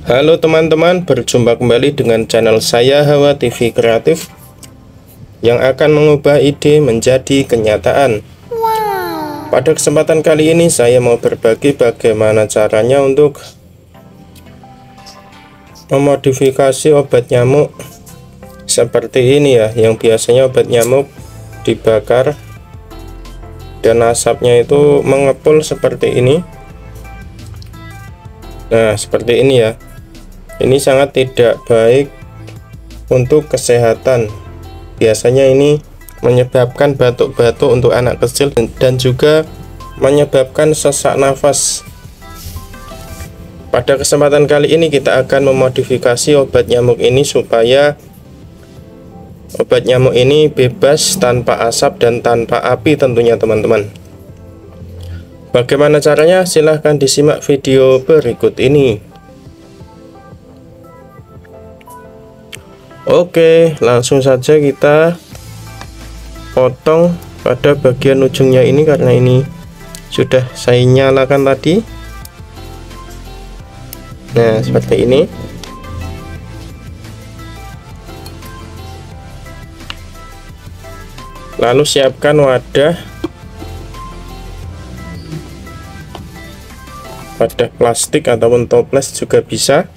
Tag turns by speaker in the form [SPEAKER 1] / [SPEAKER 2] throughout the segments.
[SPEAKER 1] Halo teman-teman, berjumpa kembali dengan channel saya Hawa TV Kreatif yang akan mengubah ide menjadi kenyataan. Pada kesempatan kali ini saya mau berbagi bagaimana caranya untuk memodifikasi obat nyamuk seperti ini ya, yang biasanya obat nyamuk dibakar dan asapnya itu mengepul seperti ini. Nah, seperti ini ya. Ini sangat tidak baik untuk kesehatan. Biasanya ini menyebabkan batuk-batuk untuk anak kecil dan juga menyebabkan sesak nafas. Pada kesempatan kali ini kita akan memodifikasi obat nyamuk ini supaya obat nyamuk ini bebas tanpa asap dan tanpa api tentunya teman-teman. Bagaimana caranya? Silahkan disimak video berikut ini. Oke, langsung saja kita potong pada bagian ujungnya ini, karena ini sudah saya nyalakan tadi. Nah, seperti ini. Lalu siapkan wadah plastik ataupun toples juga bisa.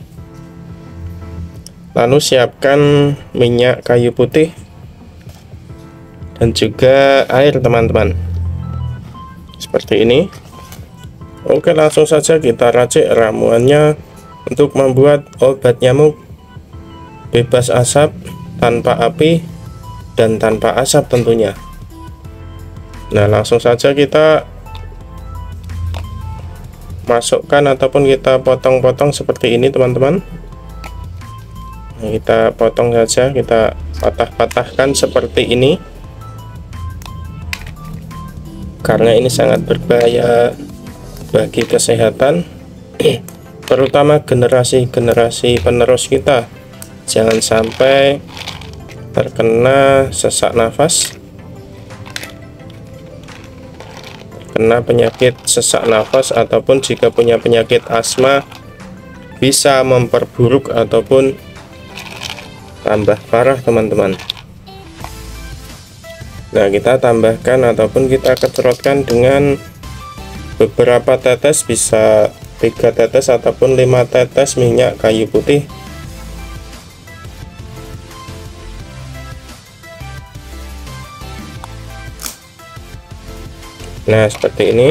[SPEAKER 1] Lalu siapkan minyak kayu putih dan juga air teman-teman, seperti ini. Oke, langsung saja kita racik ramuannya untuk membuat obat nyamuk bebas asap, tanpa api dan tanpa asap tentunya. Nah, langsung saja kita masukkan ataupun kita potong-potong seperti ini teman-teman. Kita potong saja, kita patah-patahkan seperti ini, karena ini sangat berbahaya bagi kesehatan, terutama generasi-generasi penerus kita. Jangan sampai terkena sesak nafas, kena penyakit sesak nafas, ataupun jika punya penyakit asma bisa memperburuk ataupun tambah parah teman-teman. Nah, kita tambahkan ataupun kita kecerotkan dengan beberapa tetes, bisa 3 tetes ataupun 5 tetes minyak kayu putih. Nah, seperti ini.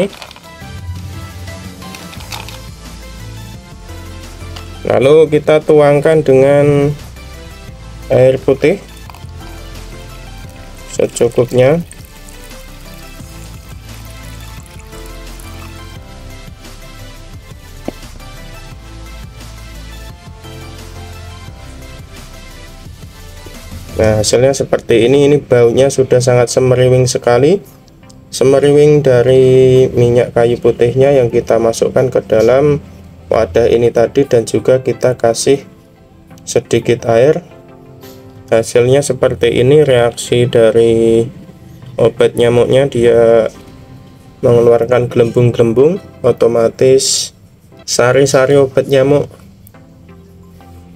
[SPEAKER 1] Lalu kita tuangkan dengan air putih secukupnya. Nah, hasilnya seperti ini. Ini baunya sudah sangat semeriwing sekali, semeriwing dari minyak kayu putihnya yang kita masukkan ke dalam wadah ini tadi, dan juga kita kasih sedikit air. Hasilnya seperti ini, reaksi dari obat nyamuknya, dia mengeluarkan gelembung-gelembung, otomatis sari-sari obat nyamuk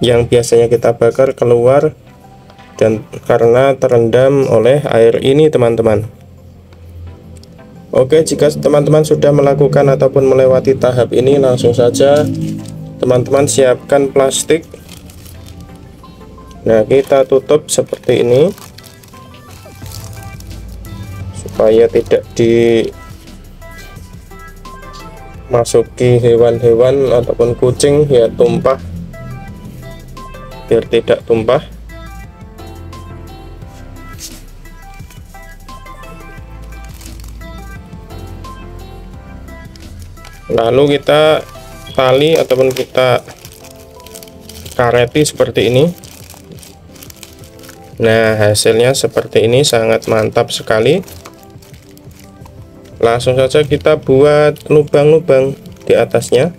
[SPEAKER 1] yang biasanya kita bakar keluar, dan karena terendam oleh air ini teman-teman. Oke, jika teman-teman sudah melakukan ataupun melewati tahap ini, langsung saja teman-teman siapkan plastik. Nah, kita tutup seperti ini supaya tidak dimasuki hewan-hewan ataupun kucing ya, tumpah, biar tidak tumpah. Lalu kita tali ataupun kita kareti seperti ini. Nah, hasilnya seperti ini, sangat mantap sekali. Langsung saja kita buat lubang-lubang di atasnya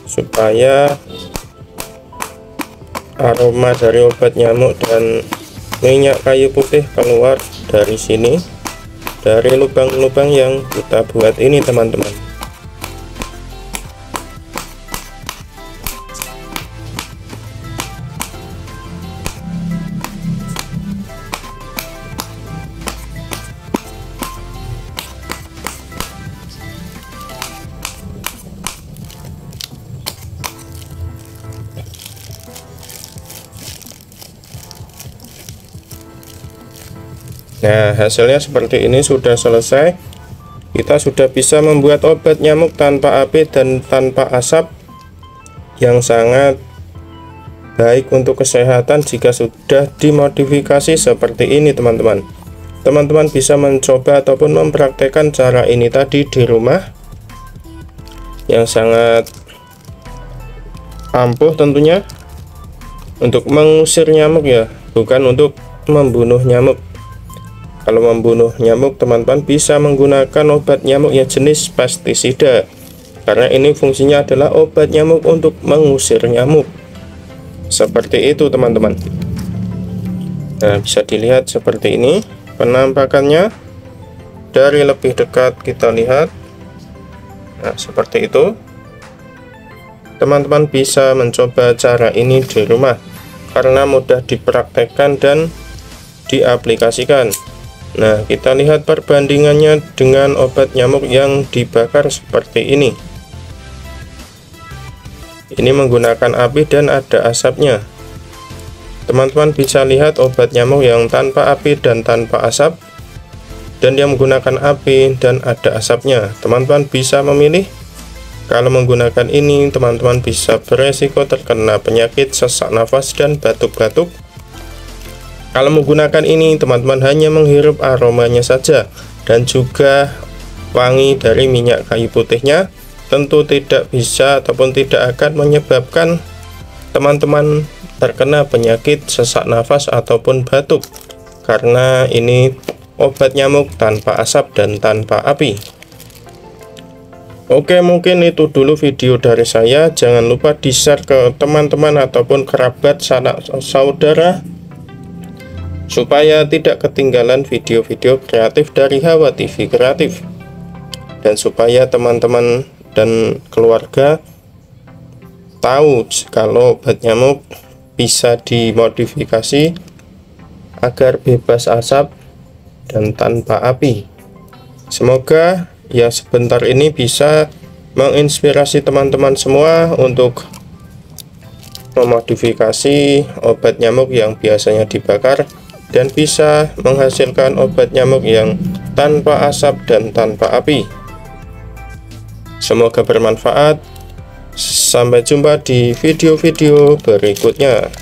[SPEAKER 1] supaya aroma dari obat nyamuk dan minyak kayu putih keluar dari sini, dari lubang-lubang yang kita buat ini teman-teman. Nah, hasilnya seperti ini, sudah selesai. Kita sudah bisa membuat obat nyamuk tanpa api dan tanpa asap yang sangat baik untuk kesehatan jika sudah dimodifikasi seperti ini, teman-teman. Teman-teman bisa mencoba ataupun mempraktekkan cara ini tadi di rumah, yang sangat ampuh tentunya untuk mengusir nyamuk ya, bukan untuk membunuh nyamuk. Kalau membunuh nyamuk, teman-teman bisa menggunakan obat nyamuk ya jenis pestisida, karena ini fungsinya adalah obat nyamuk untuk mengusir nyamuk. Seperti itu, teman-teman. Nah, bisa dilihat seperti ini penampakannya. Dari lebih dekat kita lihat. Nah, seperti itu. Teman-teman bisa mencoba cara ini di rumah karena mudah dipraktekkan dan diaplikasikan. Nah, kita lihat perbandingannya dengan obat nyamuk yang dibakar seperti ini. Ini menggunakan api dan ada asapnya. Teman-teman bisa lihat obat nyamuk yang tanpa api dan tanpa asap, dan yang menggunakan api dan ada asapnya. Teman-teman bisa memilih. Kalau menggunakan ini, teman-teman bisa beresiko terkena penyakit sesak nafas dan batuk-batuk. Kalau menggunakan ini, teman-teman hanya menghirup aromanya saja dan juga wangi dari minyak kayu putihnya. Tentu tidak bisa ataupun tidak akan menyebabkan teman-teman terkena penyakit sesak nafas ataupun batuk, karena ini obat nyamuk tanpa asap dan tanpa api. Oke, mungkin itu dulu video dari saya. Jangan lupa di-share ke teman-teman ataupun kerabat, sanak saudara, supaya tidak ketinggalan video-video kreatif dari Hawa TV Kreatif, dan supaya teman-teman dan keluarga tahu kalau obat nyamuk bisa dimodifikasi agar bebas asap dan tanpa api. Semoga yang sebentar ini bisa menginspirasi teman-teman semua untuk memodifikasi obat nyamuk yang biasanya dibakar dan bisa menghasilkan obat nyamuk yang tanpa asap dan tanpa api. Semoga bermanfaat. Sampai jumpa di video-video berikutnya.